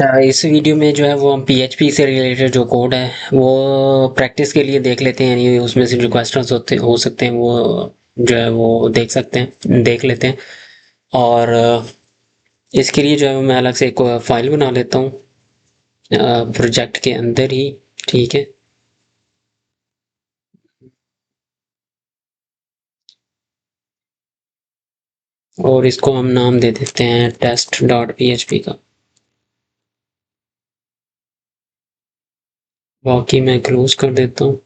अच्छा, इस वीडियो में जो है वो हम पीएचपी से रिलेटेड जो कोड है वो प्रैक्टिस के लिए देख लेते हैं, यानी उसमें से जो क्वेश्चंस होते हो सकते हैं वो जो है वो देख लेते हैं। और इसके लिए जो है मैं अलग से एक फाइल बना लेता हूँ प्रोजेक्ट के अंदर ही। ठीक है, और इसको हम नाम दे देते हैं टेस्ट डॉट पीएचपी का। बाकी मैं क्लोज कर देता हूँ।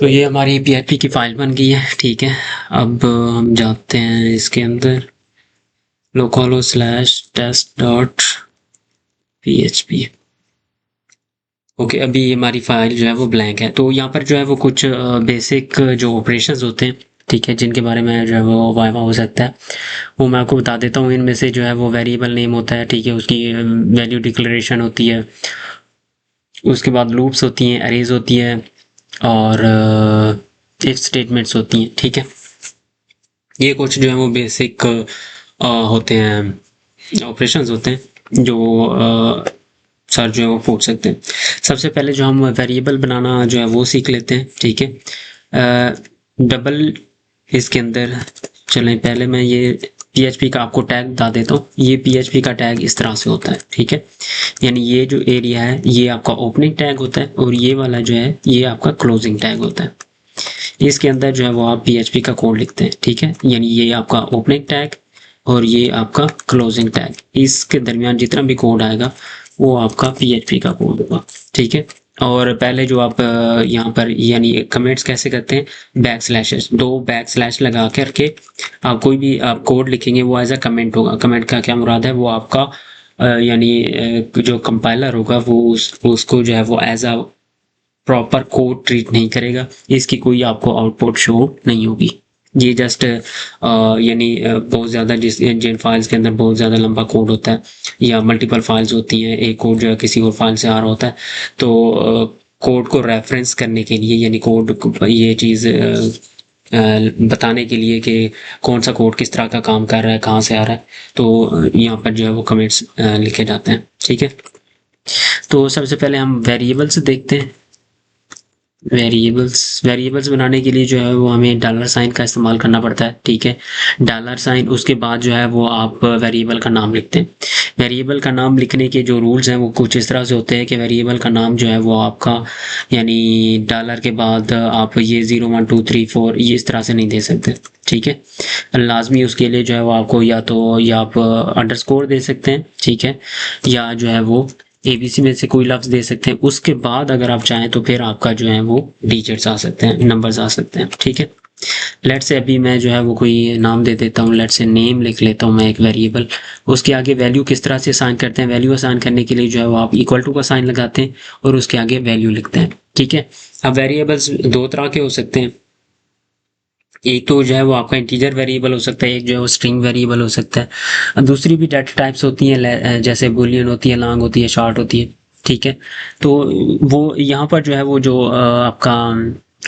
तो ये हमारी पीएचपी की फाइल बन गई है। ठीक है, अब हम जाते हैं इसके अंदर localhost slash test dot PHP. Okay, अभी हमारी फाइल जो है वो ब्लैंक है। तो यहाँ पर जो है वो कुछ बेसिक जो ऑपरेशंस होते हैं, ठीक है, जिनके बारे में जो है वो वाइवा हो सकता है, वो मैं आपको बता देता हूँ। इनमें से जो है वो वेरिएबल नेम होता है, ठीक है, उसकी वैल्यू डिक्लेरेशन होती है, उसके बाद लूप्स होती हैं, अरेज होती है, और इफ स्टेटमेंट्स होती हैं। ठीक है, ये कुछ जो है वो बेसिक होते हैं, ऑपरेशंस होते हैं जो सर जो है वो पूछ सकते हैं। सबसे पहले जो हम वेरिएबल बनाना जो है वो सीख लेते हैं। ठीक है, डबल इसके अंदर चलें, पहले मैं ये पीएचपी का आपको टैग बता देता हूँ। ये पीएचपी का टैग इस तरह से होता है। ठीक है, यानी ये जो एरिया है ये आपका ओपनिंग टैग होता है, और ये वाला जो है ये आपका क्लोजिंग टैग होता है। इसके अंदर जो है वो आप पीएचपी का कोड लिखते हैं। ठीक है, यानी ये आपका ओपनिंग टैग और ये आपका क्लोजिंग टैग, इसके दरमियान जितना भी कोड आएगा वो आपका पीएचपी का कोड होगा। ठीक है, और पहले जो आप यहाँ पर यानी कमेंट्स कैसे करते हैं, बैक स्लैशेस, दो बैक स्लैश लगा करके आप कोई भी आप कोड लिखेंगे वो एज अ कमेंट होगा। कमेंट का क्या मुराद है, वो आपका यानी जो कंपाइलर होगा वो उसको जो है वो as a proper code treat नहीं करेगा, इसकी कोई आपको आउटपुट शो नहीं होगी। ये जस्ट यानी बहुत ज़्यादा जिन फाइल्स के अंदर बहुत ज़्यादा लंबा कोड होता है या मल्टीपल फाइल्स होती हैं, एक कोड जो है किसी और फाइल से आ रहा होता है, तो कोड को रेफरेंस करने के लिए, यानी कोड ये चीज़ बताने के लिए कि कौन सा कोड किस तरह का काम कर रहा है, कहाँ से आ रहा है, तो यहाँ पर जो है वो कमेंट्स लिखे जाते हैं। ठीक है, तो सबसे पहले हम वेरिएबल्स देखते हैं। वेरिएबल्स बनाने के लिए जो है वो हमें डॉलर साइन का इस्तेमाल करना पड़ता है। ठीक है, डॉलर साइन, उसके बाद जो है वो आप वेरिएबल का नाम लिखते हैं। वेरिएबल का नाम लिखने के जो रूल्स हैं वो कुछ इस तरह से होते हैं कि वेरिएबल का नाम जो है वो आपका यानी डॉलर के बाद आप ये 0 1 2 3 4 ये इस तरह से नहीं दे सकते। ठीक है, लाजमी उसके लिए जो है वो आपको या आप अंडरस्कोर दे सकते हैं, ठीक है, या जो है वो एबीसी में से कोई लफ्ज़ दे सकते हैं। उसके बाद अगर आप चाहें तो फिर आपका जो है वो डिजिट्स आ सकते हैं, नंबर्स आ सकते हैं। ठीक है, लेट से अभी मैं जो है वो कोई नाम दे देता हूँ, लेट से नेम लिख लेता हूँ मैं एक वेरिएबल। उसके आगे वैल्यू किस तरह से असाइन करते हैं, वैल्यू असाइन करने के लिए जो है वो आप इक्वल टू का साइन लगाते हैं और उसके आगे वैल्यू लिखते हैं। ठीक है, अब वेरिएबल्स दो तरह के हो सकते हैं, एक तो जो है वो आपका इंटीजर वेरिएबल हो सकता है, एक जो है वो स्ट्रिंग वेरिएबल हो सकता है। दूसरी भी डाटा टाइप्स होती हैं, जैसे बुलियन होती है, लॉन्ग होती है, शॉर्ट होती है। ठीक है, तो वो यहाँ पर जो है वो जो आपका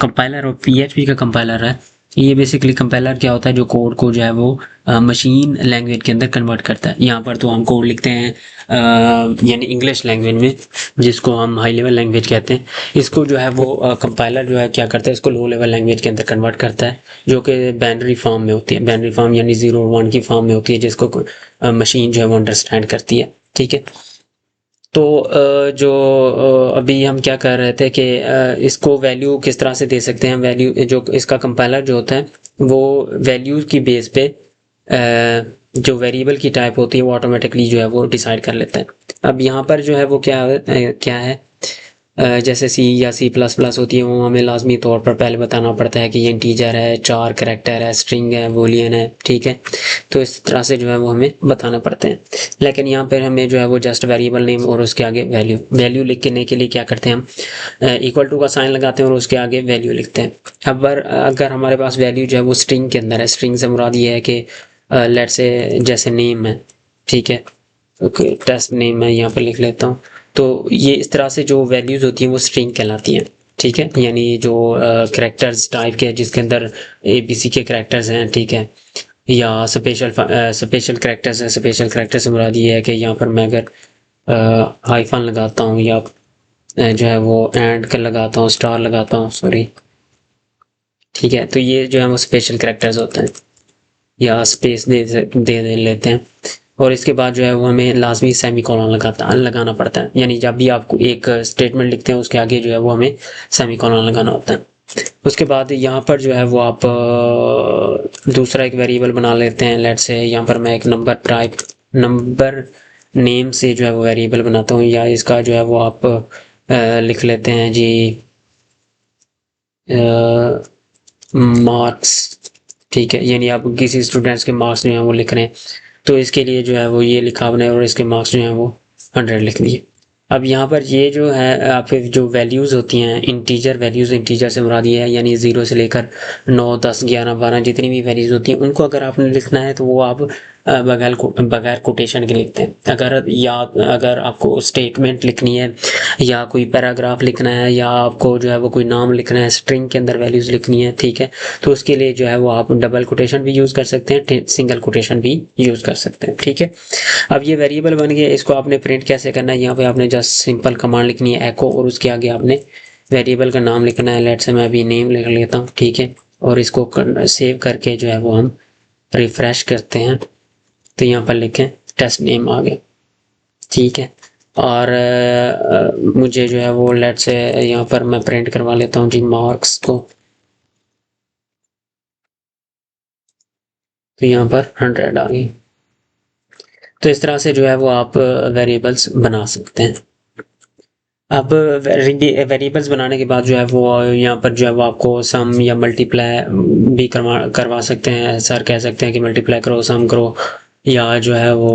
कंपाइलर और पीएचपी का कंपाइलर है, ये बेसिकली कंपाइलर क्या होता है, जो कोड को जो है वो मशीन लैंग्वेज के अंदर कन्वर्ट करता है। यहाँ पर तो हम कोड लिखते हैं यानी इंग्लिश लैंग्वेज में, जिसको हम हाई लेवल लैंग्वेज कहते हैं। इसको जो है वो कंपाइलर जो है क्या करता है, इसको लो लेवल लैंग्वेज के अंदर कन्वर्ट करता है, जो कि बाइनरी फॉर्म में होती है। बाइनरी फॉर्म यानी 0 1 की फॉर्म में होती है, जिसको मशीन जो है वो अंडरस्टैंड करती है। ठीक है, तो जो अभी हम क्या कर रहे थे कि इसको वैल्यू किस तरह से दे सकते हैं। वैल्यू जो इसका कंपाइलर जो होता है वो वैल्यू की बेस पे जो वेरिएबल की टाइप होती है वो ऑटोमेटिकली जो है वो डिसाइड कर लेता है। अब यहाँ पर जो है वो क्या है, जैसे सी या सी प्लस प्लस होती है, वो हमें लाजमी तौर पर पहले बताना पड़ता है कि ये इंटीजर है, 4 करैक्टर है, स्ट्रिंग है, बूलियन है। ठीक है, तो इस तरह से जो है वो हमें बताना पड़ते हैं। लेकिन यहाँ पर हमें जो है वो जस्ट वेरिएबल नेम और उसके आगे वैल्यू लिखने के लिए क्या करते हैं, हम इक्वल टू का साइन लगाते हैं और उसके आगे वैल्यू लिखते हैं। अब अगर हमारे पास वैल्यू जो है वो स्ट्रिंग के अंदर है, स्ट्रिंग से मुराद ये है कि लेट से जैसे नेम है, ठीक है, ओके, टेस्ट नेम है, यहाँ पर लिख लेता हूँ। तो ये इस तरह से जो वैल्यूज़ होती हैं वो स्ट्रिंग कहलाती हैं। ठीक है, यानी जो करैक्टर्स टाइप के जिसके अंदर एबीसी के करैक्टर्स हैं, ठीक है, या स्पेशल कैरेक्टर्स है। स्पेशल कैरेक्टर से मुराद ये है कि यहाँ पर मैं अगर हाइफन लगाता हूँ या जो है वो एंड का लगाता हूँ, स्टार लगाता हूँ, सॉरी, ठीक है, तो ये जो है वो स्पेशल कैरेक्टर्स होते हैं, या स्पेस दे लेते हैं। और इसके बाद जो है वो हमें लाजमी सेमीकोलन लगाना पड़ता है, यानी जब भी आपको एक स्टेटमेंट लिखते हैं उसके आगे जो है वो हमें सेमीकोलन लगाना होता है। उसके बाद यहाँ पर जो है वो आप दूसरा एक वेरिएबल बना लेते हैं। लेट्स से यहाँ पर मैं एक नंबर नेम से जो है वो वेरिएबल बनाता हूँ, या इसका जो है वो आप लिख लेते हैं जी मार्क्स, ठीक है, यानी आप किसी स्टूडेंट्स के मार्क्स जो हैं वो लिख रहे हैं, तो इसके लिए जो है वो ये लिखा आपने और इसके मार्क्स जो हैं वो 100 लिख दिए। अब यहाँ पर ये जो है आपके जो वैल्यूज़ होती हैं, इंटीजर वैल्यूज़, इंटीजर से मुराद ये है यानी 0 से लेकर 9, 10, 11, 12 जितनी भी वैल्यूज़ होती हैं उनको अगर आपने लिखना है तो वो आप बगैर कोटेशन के लिखते हैं। अगर आपको स्टेटमेंट लिखनी है या कोई पैराग्राफ लिखना है या आपको जो है वो कोई नाम लिखना है, स्ट्रिंग के अंदर वैल्यूज़ लिखनी है, ठीक है, तो उसके लिए जो है वो आप डबल कोटेशन भी यूज़ कर सकते हैं, सिंगल कोटेशन भी यूज़ कर सकते हैं, ठीक है। अब ये वेरिएबल बन गया, इसको आपने प्रिंट कैसे करना है, यहाँ पे आपने जस्ट सिंपल कमांड लिखनी है एको और उसके आगे आपने वेरिएबल का नाम लिखना है। लेट्स से मैं अभी नेम लिख लेता हूँ, ठीक है, और इसको सेव करके जो है वो हम रिफ्रेश करते हैं तो यहाँ पर लिखें टेस्ट नेम आ गया, ठीक है। और मुझे जो है वो लेट्स से यहाँ पर मैं प्रिंट करवा लेता हूँ जी मार्क्स को, तो यहाँ पर 100 आ गई। तो इस तरह से जो है वो आप वेरिएबल्स बना सकते हैं। अब वेरिएबल्स बनाने के बाद जो है वो यहाँ पर जो है वो आपको सम या मल्टीप्लाई भी करवा सकते हैं। सर कह सकते हैं कि मल्टीप्लाई करो, सम करो, या जो है वो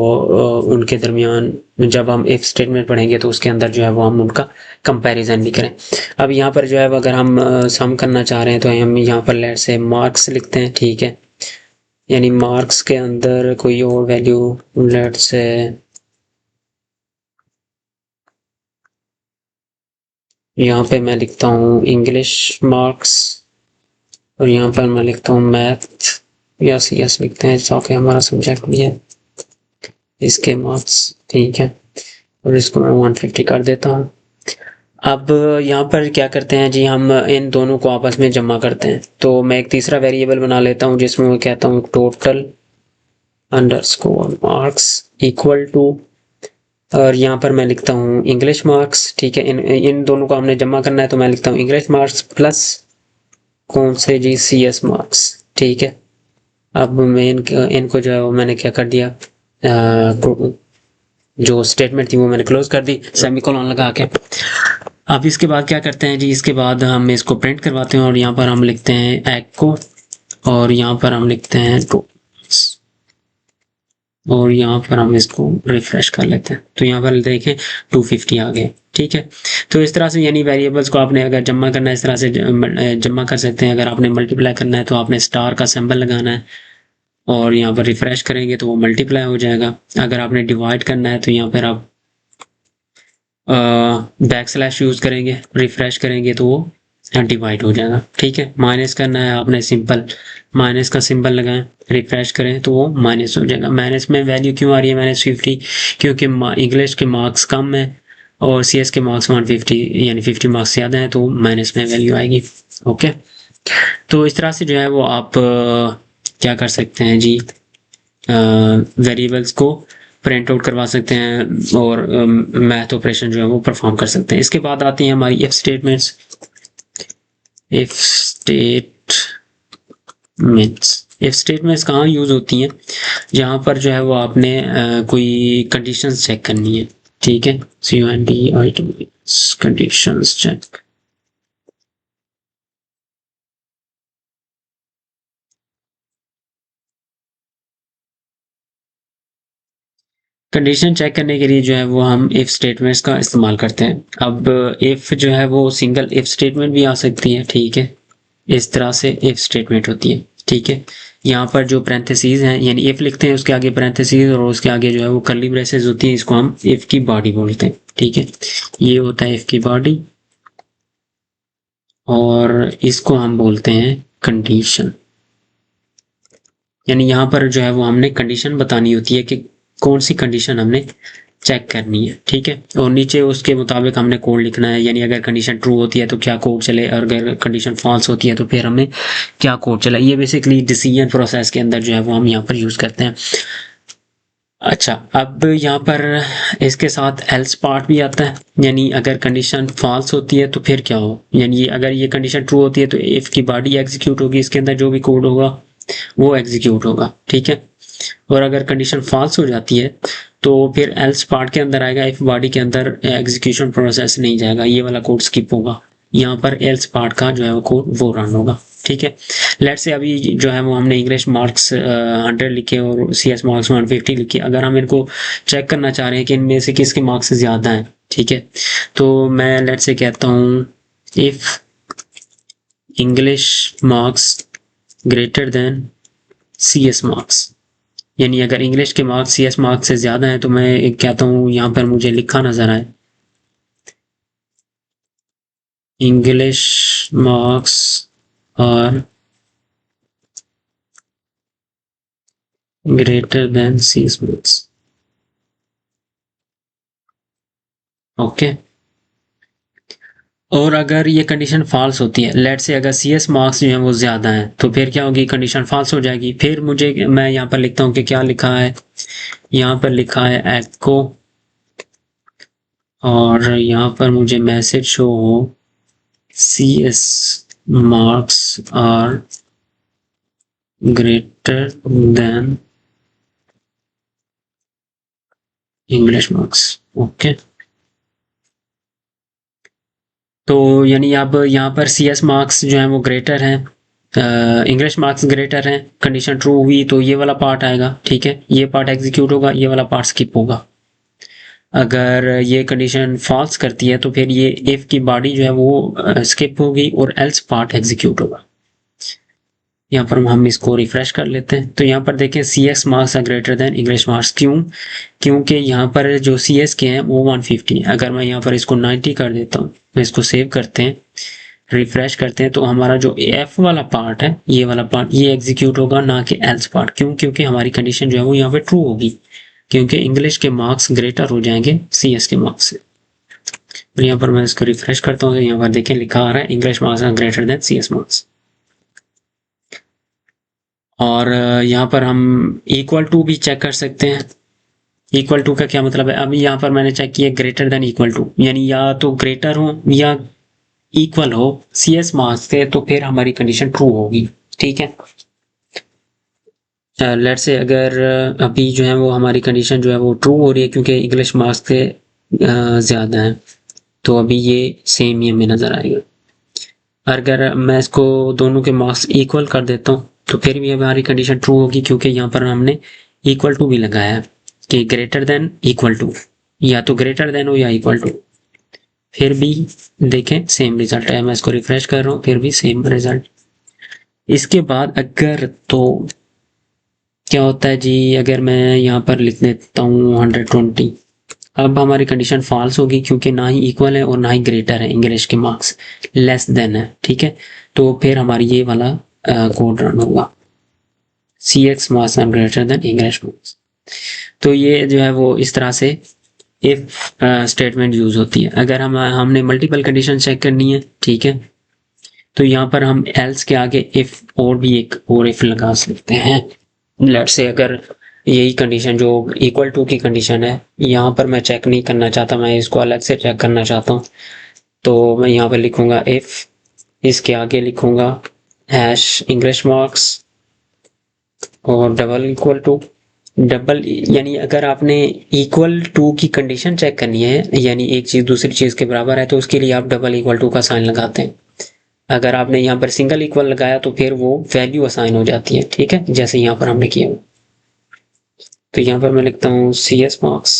उनके दरमियान जब हम इफ स्टेटमेंट पढ़ेंगे तो उसके अंदर जो है वो हम उनका कंपैरिजन भी करें। अब यहाँ पर जो है अगर हम सम करना चाह रहे हैं तो हम यहाँ पर लेट से मार्क्स लिखते हैं, ठीक है, यानी मार्क्स के अंदर कोई और वैल्यू लेट से यहाँ पे मैं लिखता हूँ इंग्लिश मार्क्स और यहाँ पर मैं लिखता हूँ मैथ या CS लिखते हैं ताकि हमारा सब्जेक्ट भी है, इसके मार्क्स, ठीक है, और इसको मैं 150 कर देता हूँ। अब यहाँ पर क्या करते हैं जी, हम इन दोनों को आपस में जमा करते हैं। तो मैं एक तीसरा वेरिएबल बना लेता हूँ जिसमें मैं कहता हूँ total underscore marks equal to, और यहाँ पर मैं लिखता हूँ इंग्लिश मार्क्स, ठीक है। इन दोनों को हमने जमा करना है तो मैं लिखता हूँ इंग्लिश मार्क्स प्लस कौन से जी CS मार्क्स, ठीक है। अब मैं इनको जो है वो मैंने क्या कर दिया, जो स्टेटमेंट थी वो मैंने क्लोज कर दी सेमीकोलन लगा के। अब इसके बाद क्या करते हैं जी, इसके बाद हम इसको प्रिंट करवाते हैं और यहाँ पर हम लिखते हैं एको और यहाँ पर हम लिखते हैं और यहाँ पर हम इसको रिफ्रेश कर लेते हैं तो यहाँ पर देखें 250 आ गए, ठीक है। तो इस तरह से यानी वेरिएबल्स को आपने अगर जमा करना है इस तरह से जमा कर सकते हैं। अगर आपने मल्टीप्लाई करना है तो आपने स्टार का सिंबल लगाना है और यहाँ पर रिफ्रेश करेंगे तो वो मल्टीप्लाई हो जाएगा। अगर आपने डिवाइड करना है तो यहाँ पर आप बैकस्लैश यूज़ करेंगे, रिफ्रेश करेंगे तो वो डिवाइड हो जाएगा, ठीक है। माइनस करना है आपने सिंपल माइनस का सिंबल लगाएं, रिफ्रेश करें तो वो माइनस हो जाएगा। माइनस में वैल्यू क्यों आ रही है -50, क्योंकि इंग्लिश के मार्क्स कम है और CS के मार्क्स 150 यानी 50 मार्क्स ज़्यादा है तो माइनस में वैल्यू आएगी, ओके। तो इस तरह से जो है वो आप क्या कर सकते हैं जी, वेरिएबल्स को प्रिंट आउट करवा सकते हैं और मैथ ऑपरेशन जो है वो परफॉर्म कर सकते हैं। इसके बाद आती हैं हमारी इफ स्टेटमेंट्स। इफ स्टेटमेंट्स कहाँ यूज़ होती हैं, जहाँ पर जो है वो आपने कोई कंडीशंस चेक करनी है, ठीक है, कंडीशंस चेक। कंडीशन चेक करने के लिए जो है वो हम इफ़ स्टेटमेंट्स का इस्तेमाल करते हैं। अब इफ़ जो है वो सिंगल इफ़ स्टेटमेंट भी आ सकती है, ठीक है, इस तरह से इफ़ स्टेटमेंट होती है, ठीक है। यहाँ पर जो पैरेंथेसिस हैं यानी इफ़ लिखते हैं उसके आगे पैरेंथेसिस और उसके आगे जो है वो कर्ली ब्रेसेस होती हैं, इसको हम इफ़ की बॉडी बोलते हैं, ठीक है। ये होता है इफ़ की बॉडी और इसको हम बोलते हैं कंडीशन, यानी यहाँ पर जो है वो हमने कंडीशन बतानी होती है कि कौन सी कंडीशन हमने चेक करनी है, ठीक है। और नीचे उसके मुताबिक हमने कोड लिखना है, यानी अगर कंडीशन ट्रू होती है तो क्या कोड चले, और अगर कंडीशन फॉल्स होती है तो फिर हमें क्या कोड चला। ये बेसिकली डिसीजन प्रोसेस के अंदर जो है वो हम यहाँ पर यूज़ करते हैं। अच्छा, अब यहाँ पर इसके साथ एल्स पार्ट भी आता है, यानी अगर कंडीशन फॉल्स होती है तो फिर क्या हो, यानी अगर ये कंडीशन ट्रू होती है तो इफ़ की बॉडी एग्जीक्यूट होगी, इसके अंदर जो भी कोड होगा वो एग्जीक्यूट होगा, ठीक है। और अगर कंडीशन फॉल्स हो जाती है तो फिर एल्स पार्ट के अंदर आएगा, इफ बॉडी के अंदर एग्जीक्यूशन प्रोसेस नहीं जाएगा, ये वाला कोड स्किप होगा। यहाँ पर एल्स पार्ट का जो है वो कोड वो रन होगा, ठीक है। लेट्स से अभी जो है वो हमने इंग्लिश मार्क्स 100 लिखे और सी एस मार्क्स 150 लिखे। अगर हम इनको चेक करना चाह रहे हैं कि इनमें से किसके मार्क्स ज़्यादा हैं, ठीक है, तो मैं लेट्स से कहता हूँ if English marks greater than C S marks, यानी अगर इंग्लिश के मार्क्स सी एस मार्क्स से ज़्यादा हैं तो मैं एक कहता हूँ यहाँ पर मुझे लिखा नज़र आए English marks are greater than C S marks, okay. और अगर ये कंडीशन फॉल्स होती है, लेट से अगर सी एस मार्क्स जो है वो ज़्यादा हैं तो फिर क्या होगी, कंडीशन फॉल्स हो जाएगी। फिर मुझे मैं यहाँ पर लिखता हूँ कि क्या लिखा है, यहाँ पर लिखा है एको, और यहाँ पर मुझे मैसेज शो हो C S marks are greater than English marks, okay. तो यानी अब यहाँ पर सी एस मार्क्स जो है वो ग्रेटर हैं, इंग्लिश मार्क्स ग्रेटर हैं, कंडीशन ट्रू हुई तो ये वाला पार्ट आएगा, ठीक है, ये पार्ट एग्जीक्यूट होगा, ये वाला पार्ट स्किप होगा। अगर ये कंडीशन फॉल्स करती है तो फिर ये इफ की बॉडी जो है वो स्किप होगी और एल्स पार्ट एग्जीक्यूट होगा। यहाँ पर हम इसको रिफ्रेश कर लेते हैं तो यहाँ पर देखें C S marks are greater than English marks, क्यों, क्योंकि यहाँ पर जो सी एस के हैं वो 150 है। अगर मैं यहाँ पर इसको 90 कर देता हूँ, तो इसको सेव करते हैं, रिफ्रेश करते हैं, तो हमारा जो एफ वाला पार्ट है, ये वाला पार्ट ये एग्जीक्यूट होगा, ना कि एल्स पार्ट। क्यों, क्योंकि हमारी कंडीशन जो है वो यहाँ पे ट्रू होगी, क्योंकि इंग्लिश के मार्क्स ग्रेटर हो जाएंगे सी एस के मार्क्स से। तो यहाँ पर मैं इसको रिफ्रेश करता हूँ, यहाँ पर देखें लिखा आ रहा है English marks are greater than C S marks. और यहाँ पर हम इक्वल टू भी चेक कर सकते हैं। इक्वल टू का क्या मतलब है, अभी यहाँ पर मैंने चेक किया ग्रेटर देन इक्वल टू, यानी या तो ग्रेटर हो या इक्वल हो सी एस मार्क्स से, तो फिर हमारी कंडीशन ट्रू होगी, ठीक है। लेट्स से अगर अभी जो है वो हमारी कंडीशन जो है वो ट्रू हो रही है क्योंकि इंग्लिश मार्क्स से ज़्यादा है, तो अभी ये सेम ही हमें नज़र आएगा। अगर मैं इसको दोनों के मार्क्स इक्वल कर देता हूँ तो फिर भी हमारी कंडीशन ट्रू होगी, क्योंकि यहाँ पर हमने इक्वल टू भी लगाया है कि ग्रेटर देन इक्वल टू, या तो ग्रेटर देन हो या इक्वल टू। फिर भी देखें सेम रिजल्ट है, मैं इसको रिफ्रेश कर रहा हूँ, फिर भी सेम रिजल्ट। इसके बाद अगर तो क्या होता है जी, अगर मैं यहाँ पर लिख देता हूँ 120, अब हमारी कंडीशन फॉल्स होगी क्योंकि ना ही इक्वल है और ना ही ग्रेटर है, इंग्लिश के मार्क्स लेस देन है, ठीक है। तो फिर हमारी ये वाला कोड रन होगा C X marks are greater than English marks. तो ये जो है वो इस तरह से इफ स्टेटमेंट यूज होती है। अगर हमने मल्टीपल कंडीशन चेक करनी है, ठीक है, तो यहाँ पर हम एल्स के आगे इफ और भी एक और इफ लगा सकते हैं। लेट्स से अगर यही कंडीशन जो इक्वल टू की कंडीशन है, यहाँ पर मैं चेक नहीं करना चाहता, मैं इसको अलग से चेक करना चाहता हूँ, तो मैं यहाँ पर लिखूंगा इफ, इसके आगे लिखूंगा हैश इंग्लिश मार्क्स और डबल इक्वल टू। डबल यानी अगर आपने इक्वल टू की कंडीशन चेक करनी है, यानी एक चीज़ दूसरी चीज़ के बराबर है, तो उसके लिए आप डबल इक्वल टू का साइन लगाते हैं। अगर आपने यहाँ पर सिंगल इक्वल लगाया तो फिर वो वैल्यू असाइन हो जाती है, ठीक है, जैसे यहाँ पर हमने किया। तो यहाँ पर मैं लिखता हूँ सी एस मार्क्स,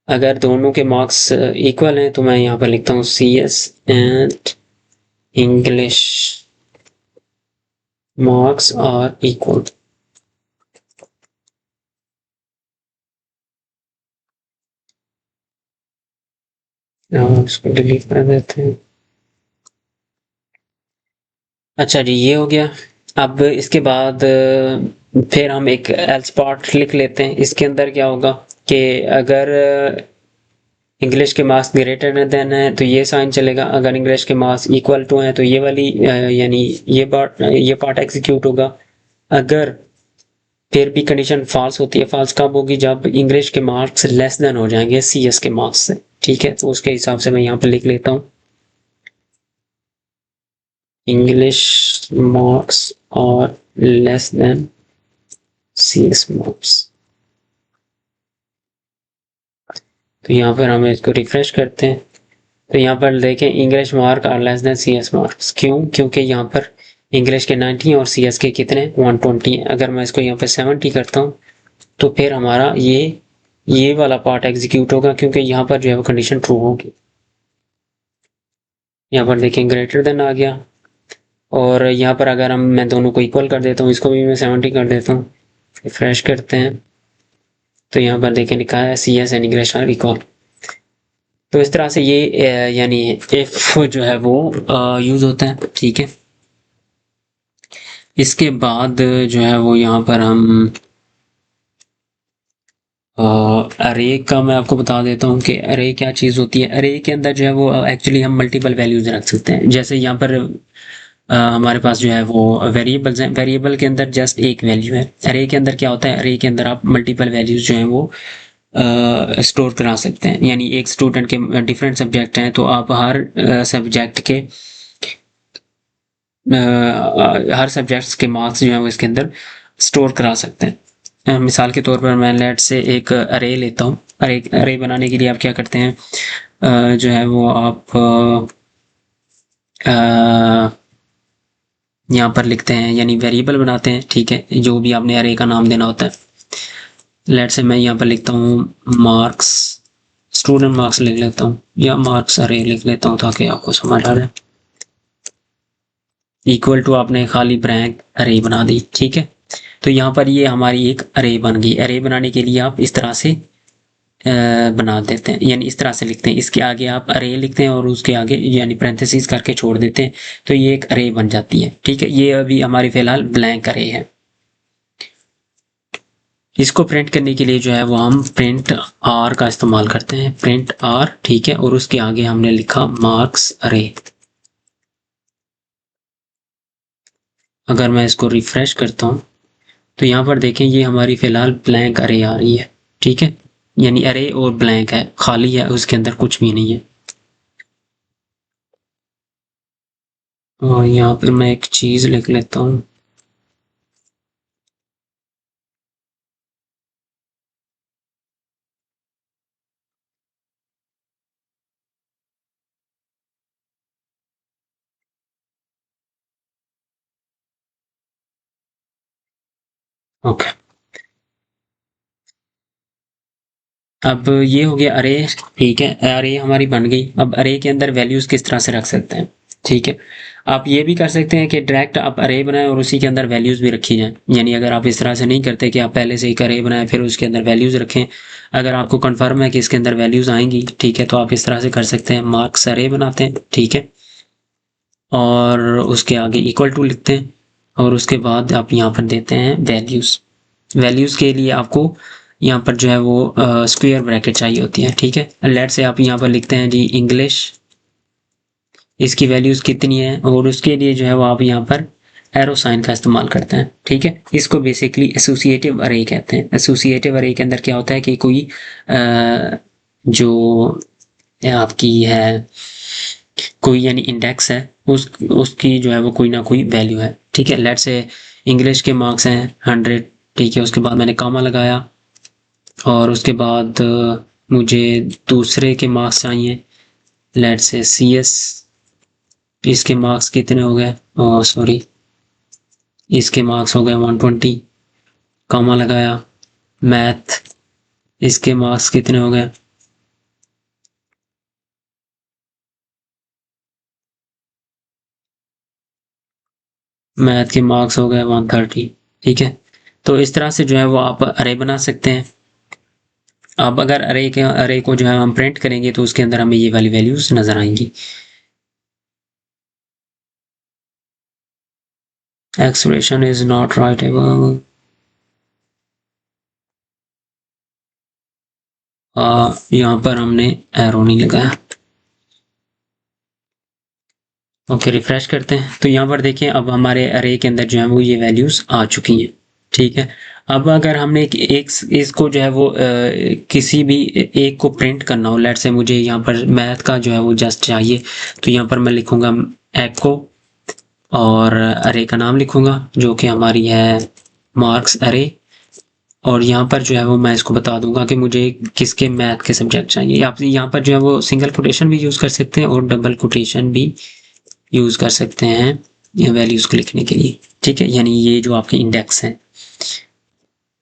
अगर दोनों के मार्क्स इक्वल हैं तो मैं यहाँ पर लिखता हूँ C S and English marks are equal. इसको डिलीट कर देते हैं। अच्छा जी, ये हो गया। अब इसके बाद फिर हम एक एल्स पार्ट लिख लेते हैं। इसके अंदर क्या होगा कि अगर इंग्लिश के मार्क्स ग्रेटर देन है तो ये साइन चलेगा, अगर इंग्लिश के मार्क्स इक्वल टू हैं तो ये वाली यानी ये पार्ट एग्जीक्यूट होगा। अगर फिर भी कंडीशन फॉल्स होती है, फॉल्स कब होगी, जब इंग्लिश के मार्क्स लेस देन हो जाएंगे सीएस के मार्क्स से। ठीक है, तो उसके हिसाब से मैं यहाँ पर लिख लेता हूँ इंग्लिश मार्क्स और लेस देन सीएस मार्क्स। तो यहाँ पर हम इसको रिफ्रेश करते हैं तो यहाँ पर देखें इंग्लिश मार्क और लेस देन सीएस मार्क्स। क्यों? क्योंकि यहाँ पर इंग्लिश के 90 और सीएस के कितने 120 हैं। अगर मैं इसको यहाँ पर 70 करता हूँ तो फिर हमारा ये वाला पार्ट एग्जीक्यूट होगा, क्योंकि यहाँ पर जो है वो कंडीशन ट्रू होगी। यहाँ पर देखें ग्रेटर देन आ गया, और यहाँ पर अगर मैं दोनों को इक्वल कर देता हूँ, इसको भी मैं 70 कर देता हूँ, रिफ्रेश करते हैं तो यहाँ पर देखें लिखा है C S and English are equal. तो इस तरह से ये यानी इफ जो है वो यूज होता है। ठीक है, इसके बाद जो है वो यहाँ पर हम अरे का मैं आपको बता देता हूँ कि अरे क्या चीज़ होती है। अरे के अंदर जो है वो एक्चुअली हम मल्टीपल वैल्यूज रख सकते हैं। जैसे यहाँ पर हमारे पास जो है वो वेरिएबल्स हैं, वेरिएबल के अंदर जस्ट एक वैल्यू है। अरे के अंदर क्या होता है, अरे के अंदर आप मल्टीपल वैल्यूज जो हैं वो स्टोर करा सकते हैं। यानी एक स्टूडेंट के डिफरेंट सब्जेक्ट हैं तो आप हर सब्जेक्ट्स के मार्क्स जो हैं वो इसके अंदर स्टोर करा सकते हैं। मिसाल के तौर पर मैं लेट से एक अरे लेता हूँ। अरे बनाने के लिए आप क्या करते हैं, जो है वो आप यहाँ पर लिखते हैं यानी वेरिएबल बनाते हैं। ठीक है, जो भी आपने अरे का नाम देना होता है। लेट से मैं यहाँ पर लिखता हूँ मार्क्स, स्टूडेंट मार्क्स लिख लेता हूँ, या मार्क्स अरे लिख लेता हूँ ताकि आपको समझ आ जाए। इक्वल टू आपने खाली ब्रैंक अरे बना दी। ठीक है, तो यहाँ पर ये हमारी एक अरे बन गई। अरे बनाने के लिए आप इस तरह से बना देते हैं, यानी इस तरह से लिखते हैं। इसके आगे आप अरे लिखते हैं और उसके आगे यानी पैरेंथेसिस करके छोड़ देते हैं, तो ये एक अरे बन जाती है। ठीक है, ये अभी हमारी फिलहाल ब्लैंक अरे है। इसको प्रिंट करने के लिए जो है वो हम प्रिंट आर का इस्तेमाल करते हैं, प्रिंट आर। ठीक है, और उसके आगे हमने लिखा मार्क्स अरे। अगर मैं इसको रिफ्रेश करता हूँ तो यहाँ पर देखें ये हमारी फिलहाल ब्लैंक अरे आ रही है। ठीक है, यानी अरे और ब्लैंक है, खाली है, उसके अंदर कुछ भी नहीं है। और यहाँ पर मैं एक चीज लिख लेता हूँ, ओके। अब ये हो गया अरे। ठीक है, अरे हमारी बन गई। अब अरे के अंदर वैल्यूज किस तरह से रख सकते हैं। ठीक है, आप ये भी कर सकते हैं कि डायरेक्ट आप अरे बनाएं और उसी के अंदर वैल्यूज भी रखी जाएं। यानी अगर आप इस तरह से नहीं करते कि आप पहले से एक अरे बनाएं फिर उसके अंदर वैल्यूज रखें, अगर आपको कंफर्म है कि इसके अंदर वैल्यूज आएंगी, ठीक है, तो आप इस तरह से कर सकते हैं। मार्क्स अरे बनाते हैं, ठीक है, और उसके आगे इक्वल टू लिखते हैं, और उसके बाद आप यहाँ पर देते हैं वैल्यूज। वैल्यूज के लिए आपको यहाँ पर जो है वो स्क्वायर ब्रैकेट चाहिए होती है। ठीक है, लेट से आप यहाँ पर लिखते हैं जी इंग्लिश, इसकी वैल्यूज कितनी है, और उसके लिए जो है वो आप यहाँ पर एरो साइन का इस्तेमाल करते हैं। ठीक है, इसको बेसिकली एसोसिएटिव अरे कहते हैं। एसोसिएटिव अरे के अंदर क्या होता है कि कोई जो आपकी है कोई यानी इंडेक्स है, उसकी जो है वो कोई ना कोई वैल्यू है। ठीक है, लेट से इंग्लिश के मार्क्स हैं 100। ठीक है, उसके बाद मैंने कॉमा लगाया और उसके बाद मुझे दूसरे के मार्क्स चाहिए। लेट से सी एस, इसके मार्क्स कितने हो गए, सॉरी, इसके मार्क्स हो गए 120, कॉमा लगाया। मैथ, इसके मार्क्स कितने हो गए, मैथ के मार्क्स हो गए 130। ठीक है, तो इस तरह से जो है वो आप अरे बना सकते हैं। अब अगर अरे को जो है हम प्रिंट करेंगे तो उसके अंदर हमें ये वाली वैल्यूज नजर आएंगी। Expression is not writable. यहाँ पर हमने एरो नहीं लगाया। ओके, रिफ्रेश करते हैं तो यहाँ पर देखें अब हमारे अरे के अंदर जो है वो ये वैल्यूज आ चुकी हैं। ठीक है, अब अगर हमने एक इसको जो है वो किसी भी एक को प्रिंट करना हो, लेट से मुझे यहाँ पर मैथ का जो है वो जस्ट चाहिए, तो यहाँ पर मैं लिखूंगा एको और अरे का नाम लिखूंगा जो कि हमारी है मार्क्स अरे, और यहाँ पर जो है वो मैं इसको बता दूंगा कि मुझे किसके मैथ के सब्जेक्ट चाहिए। आप यहाँ पर जो है वो सिंगल कोटेशन भी यूज़ कर सकते हैं और डबल कोटेशन भी यूज़ कर सकते हैं ये वैल्यूज़ को लिखने के लिए। ठीक है, यानी ये जो आपके इंडेक्स हैं।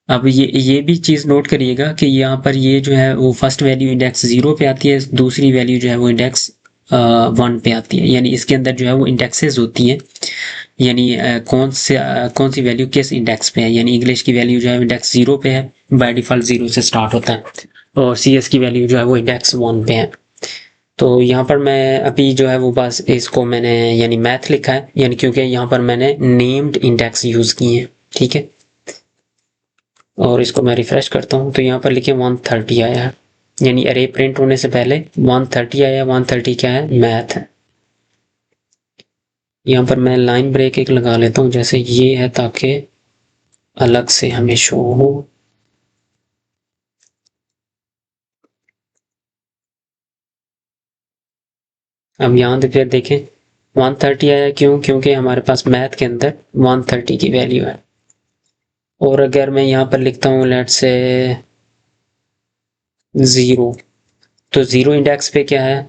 अब ये भी चीज़ नोट करिएगा कि यहाँ पर ये जो है वो फर्स्ट वैल्यू इंडेक्स 0 पे आती है, दूसरी वैल्यू जो है वो इंडेक्स 1 पे आती है। यानी इसके अंदर जो है वो इंडेक्सेस होती हैं, यानी कौन सी वैल्यू किस इंडेक्स पे है। यानी इंग्लिश की वैल्यू जो है इंडेक्स 0 पे है, बाय डिफ़ॉल्ट 0 से स्टार्ट होता है, और CS की वैल्यू जो है वो इंडेक्स 1 पे है। तो यहाँ पर मैं अभी जो है वो बस इसको मैंने यानी मैथ लिखा है, यानी क्योंकि यहाँ पर मैंने नेम्ड इंडेक्स यूज़ किए हैं। ठीक है, और इसको मैं रिफ्रेश करता हूँ तो यहाँ पर लिखे 130 आया है, यानी अरे प्रिंट होने से पहले 130 आया। 130 क्या है, मैथ है। यहाँ पर मैं लाइन ब्रेक एक लगा लेता हूँ जैसे ये है, ताकि अलग से हमें शो हो। अब यहाँ पे फिर देखें 130 आया, क्यों? क्योंकि हमारे पास मैथ के अंदर 130 की वैल्यू है। और अगर मैं यहाँ पर लिखता हूँ लेट से 0, तो 0 इंडेक्स पे क्या है,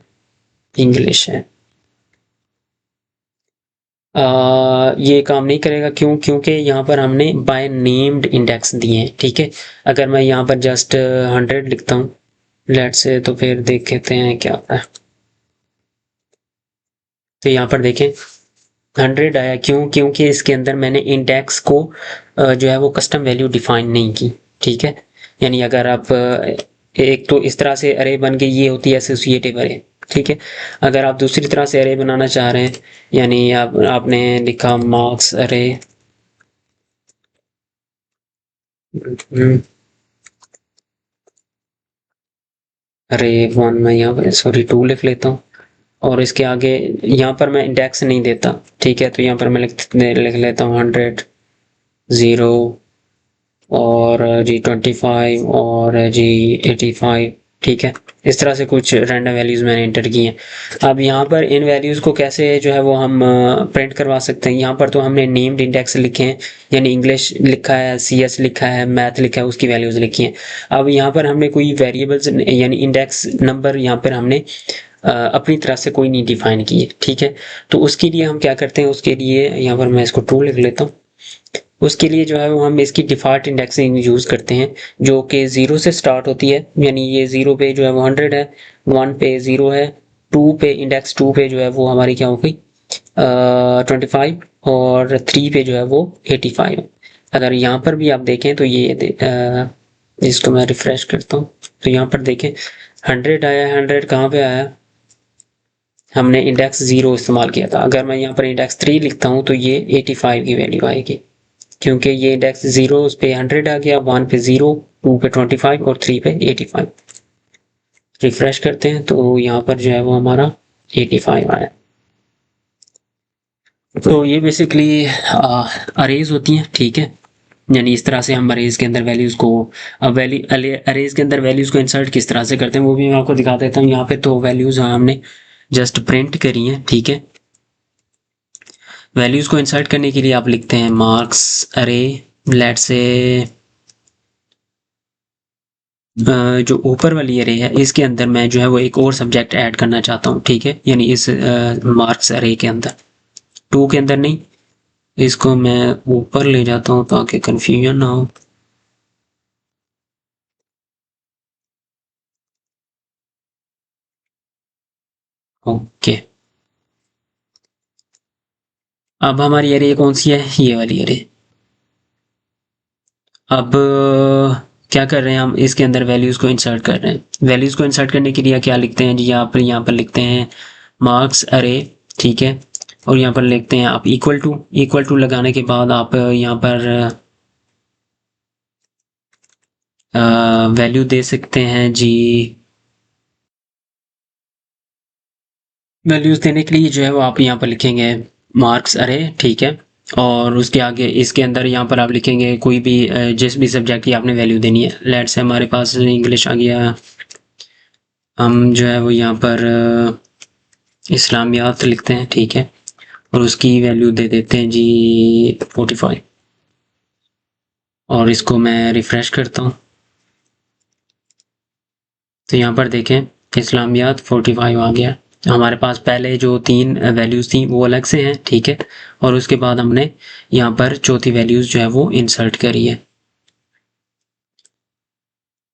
इंग्लिश है। ये काम नहीं करेगा, क्यों? क्योंकि यहाँ पर हमने बाय नेम्ड इंडेक्स दिए हैं। ठीक है, अगर मैं यहाँ पर जस्ट 100 लिखता हूँ लेट से, तो फिर देखते हैं क्या होता है। तो यहाँ पर देखें 100 आया, क्यों? क्योंकि इसके अंदर मैंने इंडेक्स को जो है वो कस्टम वैल्यू डिफाइन नहीं की। ठीक है, यानी अगर आप एक तो इस तरह से अरे बन गई, ये होती है एसोसिएटिव अरे। ठीक है, अगर आप दूसरी तरह से अरे बनाना चाह रहे हैं, यानी आपने लिखा मार्क्स अरे, अरे 1 में यहाँ पर सॉरी 2 लिख लेता हूँ, और इसके आगे यहाँ पर मैं इंडेक्स नहीं देता। ठीक है, तो यहाँ पर मैं लिख लेता हूँ 100, 0 और जी 25 और जी 85। ठीक है, इस तरह से कुछ रैंडम वैल्यूज़ मैंने एंटर की हैं। अब यहाँ पर इन वैल्यूज़ को कैसे जो है वो हम प्रिंट करवा सकते हैं। यहाँ पर तो हमने नेम्ड इंडेक्स लिखे हैं, यानी इंग्लिश लिखा है, CS लिखा है, मैथ लिखा है, उसकी वैल्यूज़ लिखी हैं। अब यहाँ पर हमने कोई वेरिएबल्स यानी इंडेक्स नंबर यहाँ पर हमने अपनी तरह से कोई नहीं डिफाइन किए। ठीक है, तो उसके लिए हम क्या करते हैं, उसके लिए यहाँ पर मैं इसको 2 लिख लेता हूँ। उसके लिए जो है वो हम इसकी डिफ़ॉल्ट इंडेक्सिंग यूज़ करते हैं, जो कि 0 से स्टार्ट होती है। यानी ये 0 पे जो है वो 100 है, 1 पे 0 है, 2 पे इंडेक्स 2 पे जो है वो हमारी क्या हो गई 25, और 3 पे जो है वो 85 है। अगर यहाँ पर भी आप देखें तो ये इसको मैं रिफ्रेश करता हूँ तो यहाँ पर देखें 100 आया। 100 कहाँ पे आया, हमने इंडेक्स 0 इस्तेमाल किया था। अगर मैं यहाँ पर इंडेक्स 3 लिखता हूँ तो ये 85 की वैल्यू आएगी, क्योंकि ये इंडेक्स 0 उस पे 100 आ गया, 1 पे 0, 2 पे 25 और 3 पे 85। रिफ्रेश करते हैं तो यहाँ पर जो है वो हमारा 85 आया। तो ये बेसिकली अरेज होती हैं। ठीक है, यानी इस तरह से हम अरेज के अंदर वैल्यूज़ को अरेज के अंदर वैल्यूज़ को इंसर्ट किस तरह से करते हैं वो भी मैं आपको दिखा देता हूँ। यहाँ पे तो वैल्यूज़ हमने जस्ट प्रिंट करी हैं। ठीक है, वैल्यूज़ को इंसर्ट करने के लिए आप लिखते हैं मार्क्स अरे, लेट से जो ऊपर वाली अरे है इसके अंदर मैं जो है वो एक और सब्जेक्ट ऐड करना चाहता हूँ। ठीक है, यानी इस मार्क्स अरे के अंदर 2 के अंदर नहीं, इसको मैं ऊपर ले जाता हूँ ताकि कंफ्यूजन ना हो। ओके, अब हमारी अरे कौन सी है, ये वाली अरे। अब क्या कर रहे हैं हम, इसके अंदर वैल्यूज़ को इंसर्ट कर रहे हैं। वैल्यूज़ को इंसर्ट करने के लिए क्या लिखते हैं जी, यहाँ पर लिखते हैं मार्क्स अरे। ठीक है, और यहाँ पर लिखते हैं आप इक्वल टू लगाने के बाद आप यहाँ पर वैल्यू दे सकते हैं जी। वैल्यूज देने के लिए जो है वो आप यहाँ पर लिखेंगे मार्क्स अरे, ठीक है। और उसके आगे इसके अंदर यहाँ पर आप लिखेंगे कोई भी जिस भी सब्जेक्ट की आपने वैल्यू देनी है। लेट्स से हमारे पास इंग्लिश आ गया, हम जो है वो यहाँ पर इस्लामियात लिखते हैं, ठीक है। और उसकी वैल्यू दे देते हैं जी 45। और इसको मैं रिफ्रेश करता हूँ तो यहाँ पर देखें इस्लामियात 45 आ गया। हमारे पास पहले जो 3 वैल्यूज़ थी वो अलग से हैं, ठीक है। और उसके बाद हमने यहाँ पर चौथी वैल्यूज़ जो है वो इंसर्ट करी है।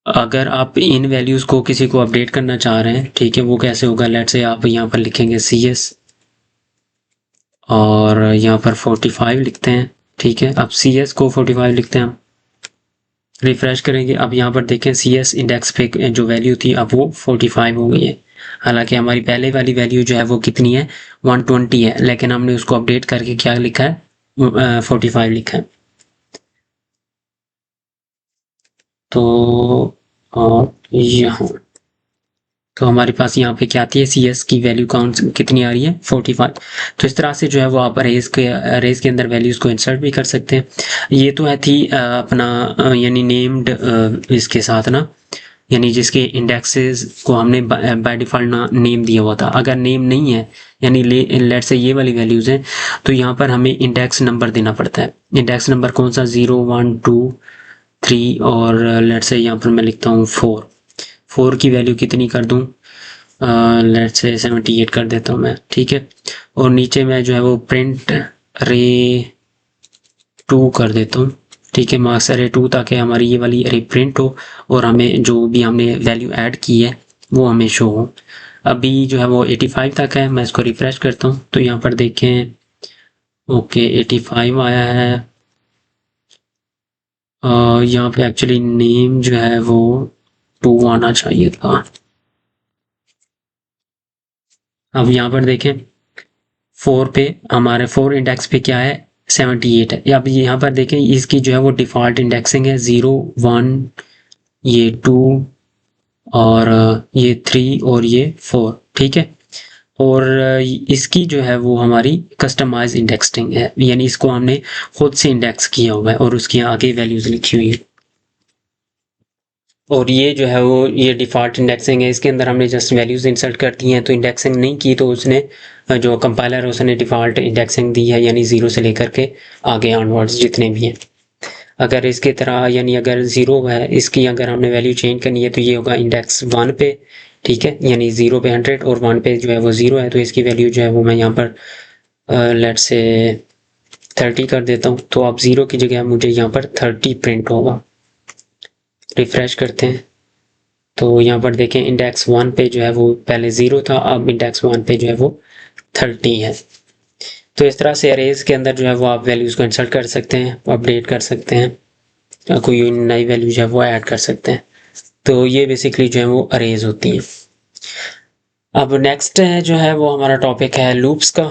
अगर आप इन वैल्यूज़ को किसी को अपडेट करना चाह रहे हैं, ठीक है, वो कैसे होगा। लेट्स से आप यहाँ पर लिखेंगे CS और यहाँ पर 45 लिखते हैं, ठीक है। अब CS को 45 लिखते हैं हम, रिफ्रेश करेंगे। अब यहाँ पर देखें CS इंडेक्स पे जो वैल्यू थी अब वो 45 हो गई है। हालांकि हमारी पहले वाली वैल्यू जो है वो कितनी है 120 है, लेकिन हमने उसको अपडेट करके क्या लिखा है 45 लिखा है। तो यहाँ तो हमारे पास यहाँ पे क्या आती है CS की वैल्यू काउंट कितनी आ रही है 45। तो इस तरह से जो है वो आप अरेज के अंदर वैल्यूज़ को इंसर्ट भी कर सकते हैं। ये तो है थी अपना यानी नेम्ड इसके साथ ना, यानी जिसके इंडेक्सेस को हमने बाय डिफ़ॉल्ट नेम दिया हुआ था। अगर नेम नहीं है यानी लेट से ये वाली वैल्यूज़ हैं तो यहाँ पर हमें इंडेक्स नंबर देना पड़ता है। इंडेक्स नंबर कौन सा 0 1 2 3 और लेट से यहाँ पर मैं लिखता हूँ 4 की वैल्यू कितनी कर दूँ लेट से 78 कर देता हूँ मैं, ठीक है। और नीचे मैं जो है वो प्रिंट रे 2 कर देता हूँ, ठीक है, मार्क्स अरे 2, ताकि हमारी ये वाली अरे प्रिंट हो और हमें जो भी हमने वैल्यू ऐड की है वो हमें शो हो। अभी जो है वो 85 तक है। मैं इसको रिफ्रेश करता हूँ तो यहाँ पर देखें ओके 85 आया है। यहाँ पे एक्चुअली नेम जो है वो 2 आना चाहिए था। अब यहाँ पर देखें 4 पे हमारे 4 इंडेक्स पे क्या है 78 है। अब यहाँ पर देखें इसकी जो है वो डिफ़ॉल्ट इंडेक्सिंग है 0 1 ये 2 और ये 3 और ये 4, ठीक है। और इसकी जो है वो हमारी कस्टमाइज इंडेक्सिंग है, यानी इसको हमने खुद से इंडेक्स किया हुआ है और उसकी आगे वैल्यूज़ लिखी हुई है। और ये जो है वो ये डिफ़ॉल्ट इंडेक्सिंग है, इसके अंदर हमने जस्ट वैल्यूज़ इंसर्ट कर दी हैं। तो इंडेक्सिंग नहीं की तो उसने जो कंपाइलर है उसने डिफ़ॉल्ट इंडेक्सिंग दी है, यानी 0 से लेकर के आगे ऑनवर्ड्स जितने भी हैं। अगर इसके तरह यानी अगर 0 है इसकी अगर हमने वैल्यू चेंज करनी है तो ये होगा इंडेक्स 1 पे, ठीक है, यानी 0 पे 100 और 1 पे जो है वो 0 है। तो इसकी वैल्यू जो है वो मैं यहाँ पर लेट से 30 कर देता हूँ। तो अब 0 की जगह मुझे यहाँ पर 30 प्रिंट होगा। रिफ्रेश करते हैं तो यहाँ पर देखें इंडेक्स 1 पे जो है वो पहले 0 था, अब इंडेक्स 1 पे जो है वो 30 है। तो इस तरह से अरेज के अंदर जो है वो आप वैल्यूज़ को इंसर्ट कर सकते हैं, अपडेट कर सकते हैं, कोई नई वैल्यू जो है वो ऐड कर सकते हैं। तो ये बेसिकली जो है वो अरेज होती हैं। अब नेक्स्ट है जो है वो हमारा टॉपिक है लूप्स का।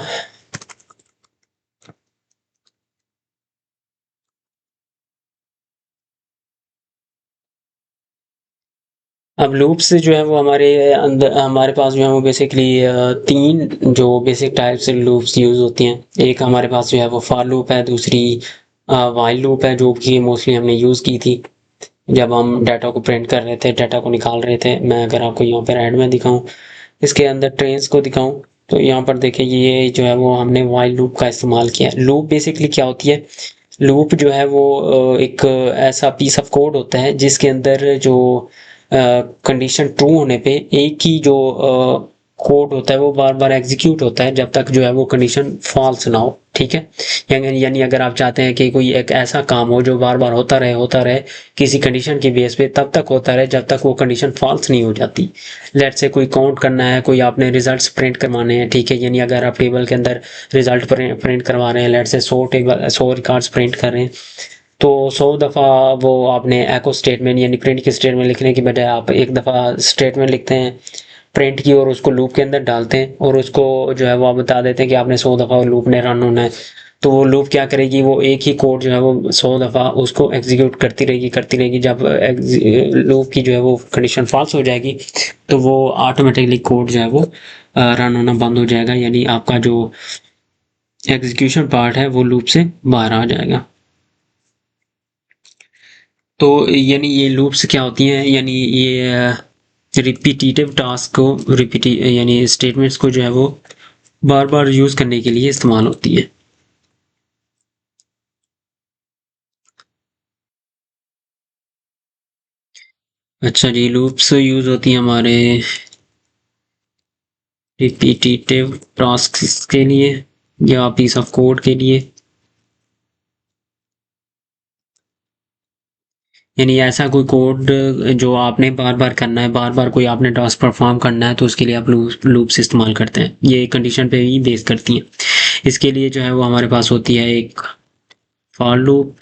अब लूप्स जो है वो हमारे अंदर हमारे पास जो है वो बेसिकली 3 जो बेसिक टाइप से लूप्स यूज़ होती हैं। एक हमारे पास जो है वो फॉर लूप है, दूसरी वाइल लूप है जो कि मोस्टली हमने यूज़ की थी जब हम डाटा को प्रिंट कर रहे थे, डाटा को निकाल रहे थे। मैं अगर आपको यहाँ पर ऐड में दिखाऊँ, इसके अंदर ट्रेन्स को दिखाऊँ तो यहाँ पर देखिए ये जो है वो हमने वाइल लूप का इस्तेमाल किया। लूप बेसिकली क्या होती है, लूप जो है वो एक ऐसा पीस ऑफ कोड होता है जिसके अंदर जो कंडीशन ट्रू होने पे एक ही जो कोड होता है वो बार बार एग्जीक्यूट होता है जब तक जो है वो कंडीशन फॉल्स ना हो, ठीक है। यानी अगर आप चाहते हैं कि कोई एक ऐसा काम हो जो बार बार होता रहे किसी कंडीशन की बेस पे, तब तक होता रहे जब तक वो कंडीशन फॉल्स नहीं हो जाती। लेट से कोई काउंट करना है, कोई आपने रिजल्ट्स प्रिंट करवाने हैं, ठीक है, यानी अगर आप टेबल के अंदर रिजल्ट प्रिंट करवा रहे हैं, लेट से 100 रिकॉर्ड्स प्रिंट कर रहे हैं तो 100 दफ़ा वो आपने एको स्टेटमेंट यानी प्रिंट की स्टेटमेंट लिखने की बजाय आप एक दफ़ा स्टेटमेंट लिखते हैं प्रिंट की और उसको लूप के अंदर डालते हैं और उसको जो है वो आप बता देते हैं कि आपने 100 दफ़ा लूप ने रन होना है, तो वो लूप क्या करेगी, वो एक ही कोड जो है वो 100 दफ़ा उसको एग्जीक्यूट करती रहेगी। जब लूप की जो है वो कंडीशन फॉल्स हो जाएगी तो वो ऑटोमेटिकली कोड जो है वो रन होना बंद हो जाएगा, यानी आपका जो एग्जीक्यूशन पार्ट है वो लूप से बाहर आ जाएगा। तो यानी ये लूप्स क्या होती हैं, यानी ये रिपीटिटिव टास्क को यानी स्टेटमेंट्स को जो है वो बार बार यूज़ करने के लिए इस्तेमाल होती है। अच्छा जी, लूप्स यूज़ होती हैं हमारे रिपीटिटिव टास्क के लिए या पीस ऑफ कोड के लिए, यानी ऐसा कोई कोड जो आपने बार बार करना है, बार बार कोई आपने टास्क परफॉर्म करना है, तो उसके लिए आप लूप्स इस्तेमाल करते हैं। ये कंडीशन पे ही बेस करती हैं। इसके लिए जो है वो हमारे पास होती है एक फॉर लूप,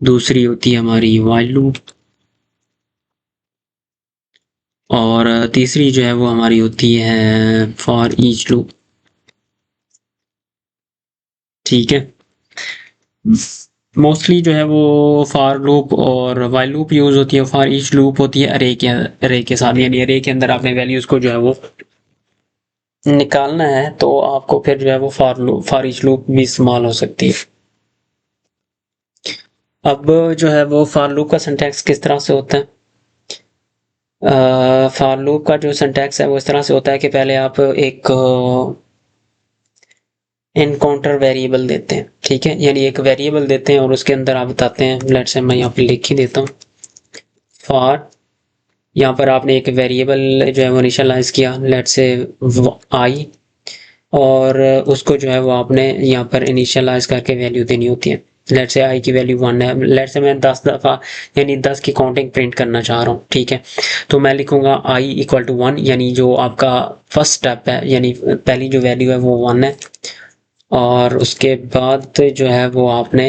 दूसरी होती है हमारी व्हाइल लूप, और तीसरी जो है वो हमारी होती है फॉर ईच लूप। ठीक है, मोस्टली जो है वो फॉर लूप और व्हाइल लूप यूज होती है। फॉर ईच लूप होती है अरे के साथ, यानी अरे के अंदर आपने वैल्यूज को जो है वो निकालना है, तो आपको फिर जो है वो फॉर ईच लूप भी इस्तेमाल हो सकती है। अब जो है वो फॉर लूप का सिंटैक्स किस तरह से होता है, फॉर लूप का जो सिंटैक्स है वो इस तरह से होता है कि पहले आप एक इनकाउंटर वेरिएबल देते हैं। ठीक है, यानी एक वेरिएबल देते हैं और उसके अंदर आप बताते हैं, लेट्स से मैं यहाँ पे लिख ही देता हूँ फॉर, यहाँ पर आपने एक वेरिएबल जो है वो इनिशियलाइज किया, लेट्स से आई, और उसको जो है वो आपने यहाँ पर इनिशियलाइज करके वैल्यू देनी होती है। लेट्स से आई की वैल्यू 1 है, लेट्स से मैं 10 दफ़ा यानी 10 की काउंटिंग प्रिंट करना चाह रहा हूँ। ठीक है, तो मैं लिखूंगा आई इक्वल टू 1, यानी जो आपका फर्स्ट स्टेप है, यानी पहली जो वैल्यू है वो 1 है, और उसके बाद जो है वो आपने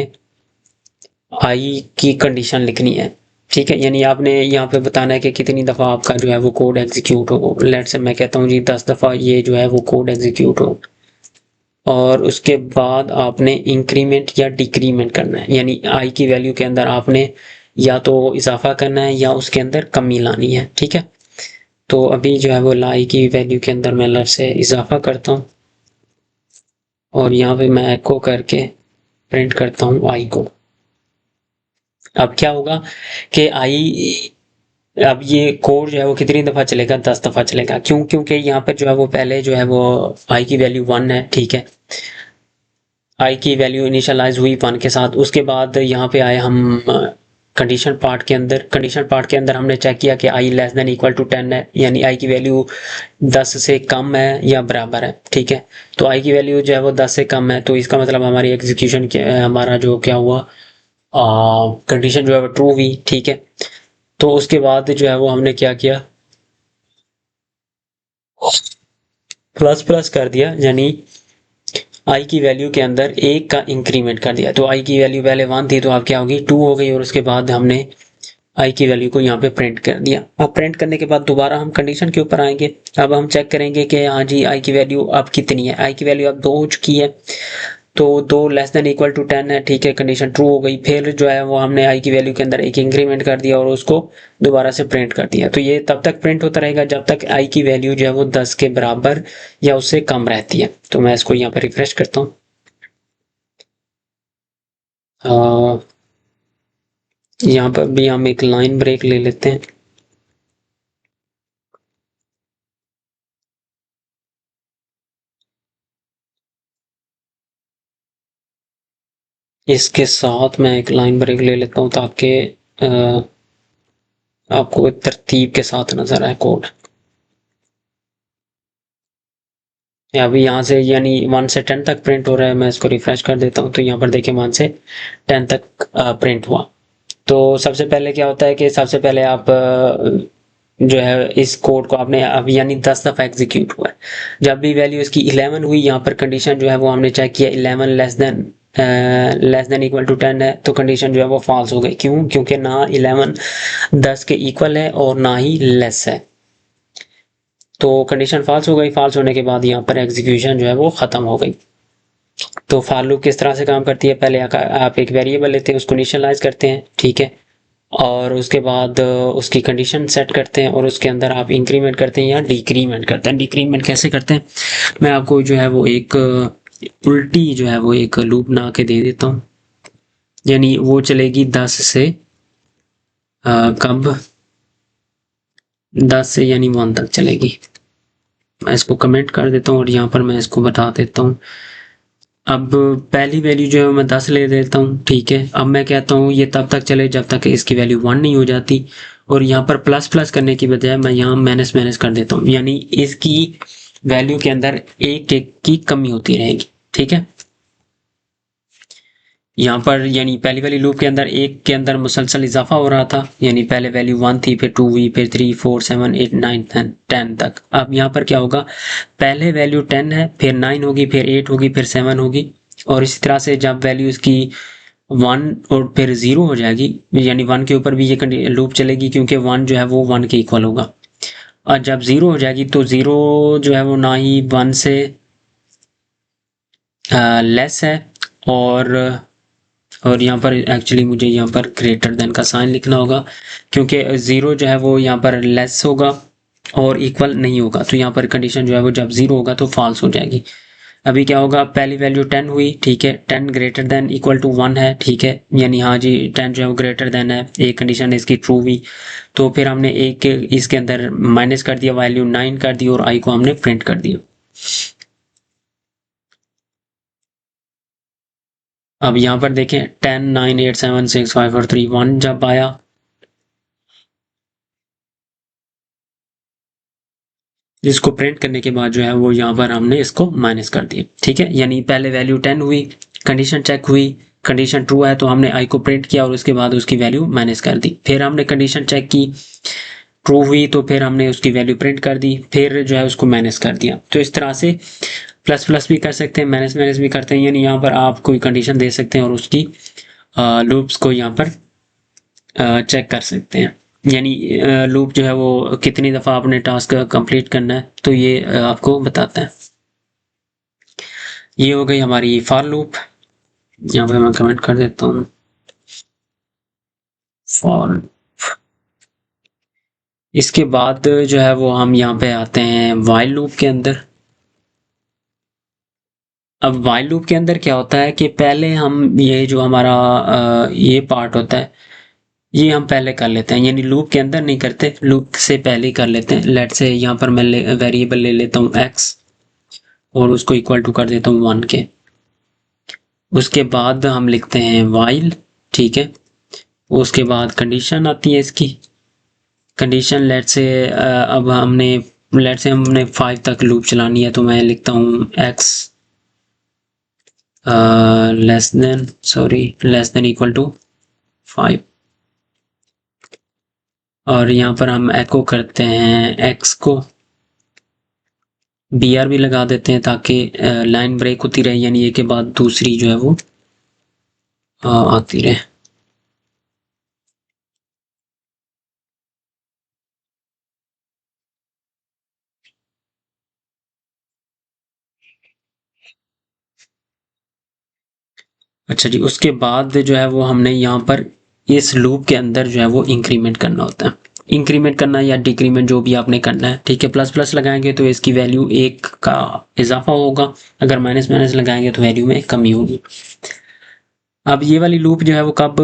आई की कंडीशन लिखनी है। ठीक है, यानी आपने यहाँ पे बताना है कि कितनी दफ़ा आपका जो है वो कोड एग्जीक्यूट हो। लेट्स से मैं कहता हूँ जी 10 दफ़ा ये जो है वो कोड एग्जीक्यूट हो, और उसके बाद आपने इंक्रीमेंट या डिक्रीमेंट करना है, यानी आई की वैल्यू के अंदर आपने या तो इजाफा करना है या उसके अंदर कमी लानी है। ठीक है, तो अभी जो है वो आई की वैल्यू के अंदर मैं लेट्स से इजाफा करता हूँ, और यहाँ पे मैं एको करके प्रिंट करता हूँ आई को। अब क्या होगा कि आई, अब ये कोड जो है वो कितनी दफ़ा चलेगा, 10 दफ़ा चलेगा। क्यों? क्योंकि यहाँ पर जो है वो पहले जो है वो आई की वैल्यू 1 है। ठीक है, आई की वैल्यू इनिशियलाइज हुई 1 के साथ, उसके बाद यहाँ पे आए हम कंडीशन पार्ट के अंदर हमने चेक किया कि आई लेस देन इक्वल टू 10 है, यानी आई की वैल्यू 10 से कम है या बराबर है। ठीक है, तो आई की वैल्यू जो है वो 10 से कम है, तो इसका मतलब हमारी एग्जीक्यूशन हमारा जो क्या हुआ, कंडीशन जो है वो ट्रू हुई। ठीक है, तो उसके बाद जो है वो हमने क्या किया, प्लस प्लस कर दिया, यानी आई की वैल्यू के अंदर एक का इंक्रीमेंट कर दिया। तो आई की वैल्यू पहले 1 थी, तो अब क्या होगी, 2 हो गई, और उसके बाद हमने आई की वैल्यू को यहाँ पे प्रिंट कर दिया। अब प्रिंट करने के बाद दोबारा हम कंडीशन के ऊपर आएंगे। अब हम चेक करेंगे कि हाँ जी आई की वैल्यू अब कितनी है। आई की वैल्यू अब 2 हो चुकी है, तो 2 लेस देन इक्वल टू 10 है। ठीक है, कंडीशन ट्रू हो गई। फिर जो है वो हमने आई की वैल्यू के अंदर एक इंक्रीमेंट कर दिया और उसको दोबारा से प्रिंट कर दिया। तो ये तब तक प्रिंट होता रहेगा जब तक आई की वैल्यू जो है वो 10 के बराबर या उससे कम रहती है। तो मैं इसको यहाँ पर रिफ्रेश करता हूँ, यहाँ पर भी हम एक लाइन ब्रेक ले लेते हैं। इसके साथ मैं एक लाइन ब्रेक ले लेता हूँ ताकि आपको एक तरतीब के साथ नजर आए कोड। अभी यहाँ से यानी 1 से 10 तक प्रिंट हो रहा है। मैं इसको रिफ्रेश कर देता हूँ, तो यहाँ पर देखिए 1 से 10 तक प्रिंट हुआ। तो सबसे पहले क्या होता है कि सबसे पहले आप जो है इस कोड को आपने अब यानी 10 दफ़ा एग्जीक्यूट हुआ है। जब भी वैल्यू इसकी 11 हुई, यहाँ पर कंडीशन जो है वो हमने चेक किया 11 लेस देन इक्वल टू 10 है, तो कंडीशन जो है वो फॉल्स हो गई। क्यों? क्योंकि ना 11 10 के इक्वल है और ना ही लेस है। तो कंडीशन फॉल्स हो गई, फॉल्स होने के बाद यहाँ पर एग्जीक्यूशन जो है वो ख़त्म हो गई। तो फॉर लूप किस तरह से काम करती है, पहले आप एक वेरिएबल लेते हैं, उसको इनिशियलाइज करते हैं, ठीक है, और उसके बाद उसकी कंडीशन सेट करते हैं और उसके अंदर आप इंक्रीमेंट करते हैं या डिक्रीमेंट करते हैं। डिक्रीमेंट कैसे करते हैं, मैं आपको जो है वो एक उल्टी जो है वो एक लूप बना के दे देता हूँ, यानी वो चलेगी 10 से कब 10 से यानी 1 तक चलेगी। मैं इसको कमेंट कर देता हूँ और यहाँ पर मैं इसको बता देता हूँ। अब पहली वैल्यू जो है मैं 10 ले देता हूँ, ठीक है। अब मैं कहता हूँ ये तब तक चले जब तक इसकी वैल्यू 1 नहीं हो जाती, और यहाँ पर प्लस प्लस करने की बजाय मैं यहाँ माइनस माइनस कर देता हूँ, यानी इसकी वैल्यू के अंदर एक एक की कमी होती रहेगी, ठीक है। यहाँ पर यानी पहली वाली लूप के अंदर एक के अंदर मुसलसल इजाफा हो रहा था, यानी पहले वैल्यू 1 थी, फिर 2 हुई, फिर 3 4 7 8 9 10 तक। अब यहाँ पर क्या होगा, पहले वैल्यू 10 है, फिर 9 होगी, फिर 8 होगी, फिर 7 होगी, और इसी तरह से जब वैल्यू इसकी 1 और फिर 0 हो जाएगी, यानी 1 के ऊपर भी ये लूप चलेगी क्योंकि 1 जो है वो 1 के इक्वल होगा, और जब 0 हो जाएगी तो 0 जो है वो ना ही 1 से लेस है, और यहाँ पर एक्चुअली मुझे यहाँ पर ग्रेटर देन का साइन लिखना होगा, क्योंकि 0 जो है वो यहाँ पर लेस होगा और इक्वल नहीं होगा, तो यहाँ पर कंडीशन जो है वो जब 0 होगा तो फॉल्स हो जाएगी। अभी क्या होगा, पहली वैल्यू 10 हुई, ठीक है, 10 ग्रेटर देन इक्वल टू 1 है, ठीक है, यानी हाँ जी 10 जो है वो ग्रेटर देन है, एक कंडीशन इसकी ट्रू हुई, तो फिर हमने एक इसके अंदर माइनस कर दिया, वैल्यू 9 कर दी और आई को हमने प्रिंट कर दिया। अब यहाँ पर देखें 10 9 8 7 6 5 4 3 1 जब आया, जिसको प्रिंट करने के बाद जो है वो यहाँ पर हमने इसको माइनस कर दिया, ठीक है, यानी पहले वैल्यू 10 हुई, कंडीशन चेक हुई, कंडीशन ट्रू है तो हमने आई को प्रिंट किया और उसके बाद उसकी वैल्यू माइनस कर दी, फिर हमने कंडीशन चेक की, ट्रू हुई तो फिर हमने उसकी वैल्यू प्रिंट कर दी, फिर जो है उसको माइनस कर दिया। तो इस तरह से प्लस प्लस भी कर सकते हैं, माइनस माइनस भी करते हैं, यानी यहाँ पर आप कोई कंडीशन दे सकते हैं और उसकी लूप्स को यहाँ पर चेक कर सकते हैं, यानी लूप जो है वो कितनी दफ़ा आपने टास्क कंप्लीट करना है, तो ये आपको बताता है। ये हो गई हमारी फॉर लूप, यहाँ पे मैं कमेंट कर देता हूँ फॉर। इसके बाद जो है वो हम यहाँ पे आते हैं वाइल लूप के अंदर। अब वाइल लूप के अंदर क्या होता है कि पहले हम ये जो हमारा ये पार्ट होता है ये हम पहले कर लेते हैं, यानी लूप के अंदर नहीं करते, लूप से पहले ही कर लेते हैं। लेट से यहाँ पर मैं वेरिएबल ले लेता हूँ x और उसको इक्वल टू कर देता हूँ 1 के। उसके बाद हम लिखते हैं वाइल, ठीक है, उसके बाद कंडीशन आती है इसकी, कंडीशन लेट से अब हमने 5 तक लूप चलानी है, तो मैं लिखता हूँ x less than equal to 5, और यहाँ पर हम एको करते हैं x को, br भी लगा देते हैं ताकि लाइन ब्रेक होती रहे, यानी एक के बाद दूसरी जो है वो आती रहे। अच्छा जी, उसके बाद जो है वो हमने यहाँ पर इस लूप के अंदर जो है वो इंक्रीमेंट करना होता है, इंक्रीमेंट करना या डिक्रीमेंट जो भी आपने करना है, ठीक है। प्लस प्लस लगाएंगे तो इसकी वैल्यू 1 का इजाफा होगा, अगर माइनस माइनस लगाएंगे तो वैल्यू में कमी होगी। अब ये वाली लूप जो है वो कब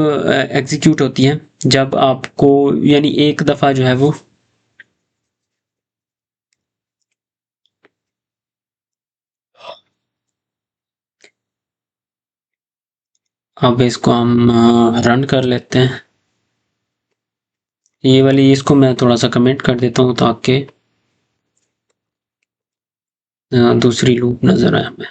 एग्जीक्यूट होती है, जब आपको यानी एक दफ़ा जो है वो अब इसको हम रन कर लेते हैं। ये वाली इसको मैं थोड़ा सा कमेंट कर देता हूँ ताकि दूसरी लूप नज़र आए हमें।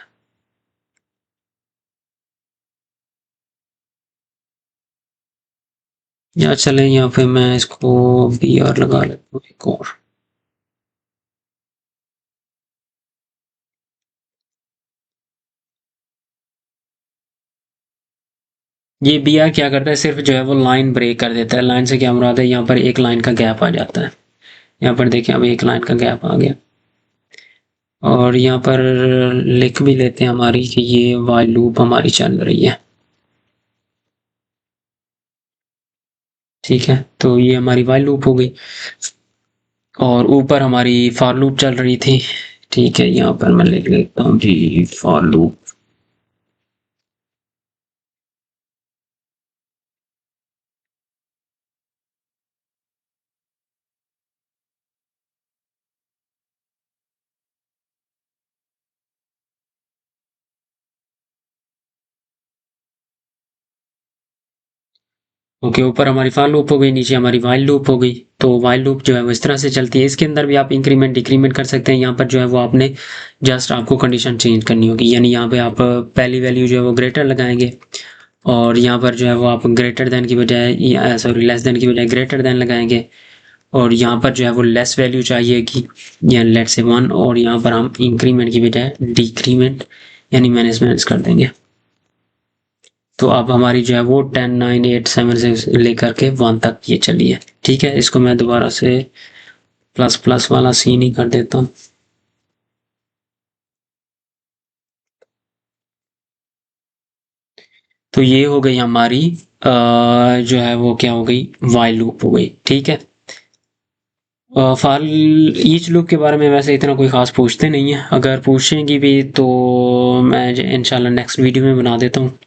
या चले यहाँ पे मैं इसको बी आर लगा लेता हूँ एक और। ये बी आर क्या करता है, सिर्फ जो है वो लाइन ब्रेक कर देता है। लाइन से क्या मुराद है, यहाँ पर एक लाइन का गैप आ जाता है, यहाँ पर देखिए अब एक लाइन का गैप आ गया, और यहाँ पर लिख भी लेते हैं हमारी कि ये वाइल लूप हमारी चल रही है। ठीक है, तो ये हमारी वाइल लूप हो गई और ऊपर हमारी फॉर लूप चल रही थी। ठीक है, यहाँ पर मैं लिख लेता हूँ जी फॉर लूप। ओके, ऊपर हमारी फॉर लूप हो गई, नीचे हमारी वाइल लूप हो गई। तो वाइल लूप जो है वो इस तरह से चलती है। इसके अंदर भी आप इंक्रीमेंट डिक्रीमेंट कर सकते हैं। यहाँ पर जो है वो आपने जस्ट आपको कंडीशन चेंज करनी होगी, यानी यहाँ पे आप पहली वैल्यू जो है वो ग्रेटर लगाएंगे और यहाँ पर जो है वो आप ग्रेटर देन की बजाय सॉरी लेस देन की बजाय ग्रेटर देन लगाएंगे और यहाँ पर जो है वो लेस वैल्यू चाहिएगी या लेट से 1 और यहाँ पर हम इंक्रीमेंट की बजाय डिक्रीमेंट यानी माइनस कर देंगे। तो अब हमारी जो है वो 10 9 8 7 से लेकर के 1 तक ये चली है। ठीक है, इसको मैं दोबारा से प्लस प्लस वाला सीन ही कर देता हूँ। तो ये हो गई हमारी जो है वो क्या हो गई, वाइल लूप हो गई। ठीक है, फॉर ईच लूप के बारे में वैसे इतना कोई ख़ास पूछते नहीं है, अगर पूछेंगी भी तो मैं इंशाल्लाह नेक्स्ट वीडियो में बना देता हूँ।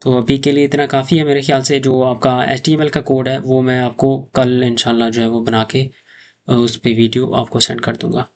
तो अभी के लिए इतना काफ़ी है मेरे ख्याल से। जो आपका HTML का कोड है वो मैं आपको कल इंशाल्लाह जो है वो बना के उस पे वीडियो आपको सेंड कर दूंगा।